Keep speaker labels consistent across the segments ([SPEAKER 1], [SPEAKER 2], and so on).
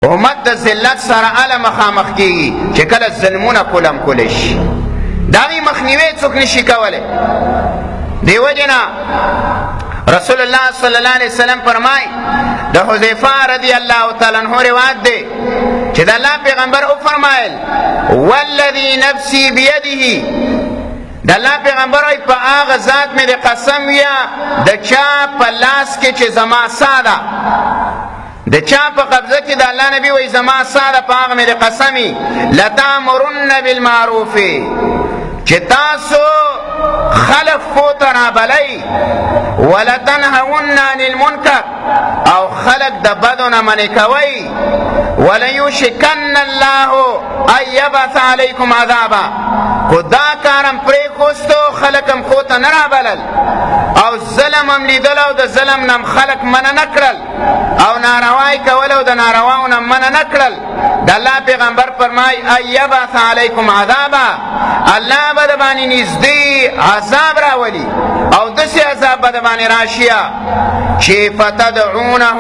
[SPEAKER 1] امت د ذلت سره اله مخامخ کیږي چې کله ظلمونه کولم کولی شي، د هغې مخنیوی څوک نشي کولی. دې وجې نه رسول الله صلی الله علیه وسلم فرمای، د حذیفه رضی الله تعالی عنہ روایت دی چې د الله پیغمبر وفرمایل والذي نفسي بيده، د الله پیغمبر وایي په هغه ذات مې د قسم ویه د چا په لاس کې چې زما سا ده، د چا په قبضه کې د الله نبی وایي زما سا ده، په هغه مې د قسمي لتامرن بالمعروف، چې تاسو خلق خو ته رابلئ، ولتنهون عن المنکر، او خلق د بدو نه منې کوئ، وليوشکن الله ان یبعث علیکم عذابا، خو دا کارم پرېښوستو خلقم خو ته نه رابلل، او ظلم هم لیدل او د ظلم نم خلق منع نه کړل، او ناروای کول او د نارواو نه منع نه کړل. د الله پیغمبر فرمای ان یبعث علیکم عذابا، الله به د باندې نږدې عذاب راولي، او داسې عذاب به د باندې راشي چې فتدعونه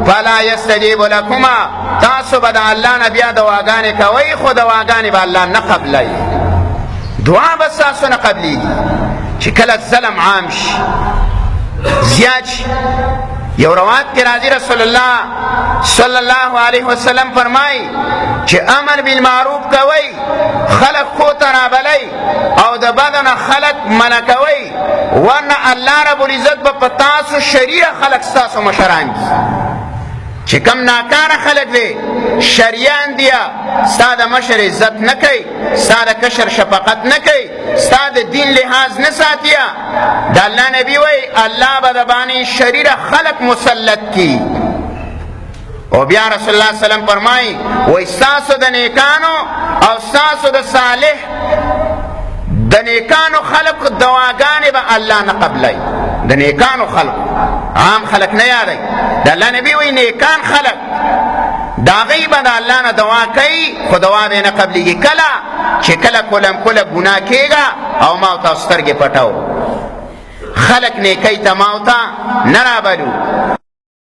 [SPEAKER 1] فلا یستجیب لکما، تاسو به د الله نه بیا دعاګانې کوئ، خو دعاګانې به الله نه قبلوي، دعا به ستاسو نه قبلیږي. چې کله ظلم عام شي زیات شي، یو روایت کې راځي رسول الله صلی الله علیه وسلم فرمایي چې امر بالمعروف کوئ، خلق خو ته رابلئ، او د بدو نه خلق منع کوئ، ورنه الله رب العزت به په تاسو شریر خلق ستاسو مشران دي. چې کم ناکاره خلق دی شریان دیا، ستا د مشر عزت نه کوي، ستا د کشر شفقت نه کوي، ستا د دین لحاظ نه ساتیا، د الله نبی وی الله به د باندې شریر خلق مسلط کی. او بیا رسول الله صلی الله علیه وسلم فرمایي وی ستاسو د نیکانو او ستاسو د صالح د نیکانو خلق دعاګانې به الله نه قبلای، د نیکانو خلق عام خلق نه یادای، د الله نبی وی نیکان خلق دا غي به د الله نه دعا کوي، خو دعا به نه قبلېږي. کله چې کله کله ګناه کېږه او ما ورته سترګې پټو، خلق نیکۍ ته ما ورته نه رابلو،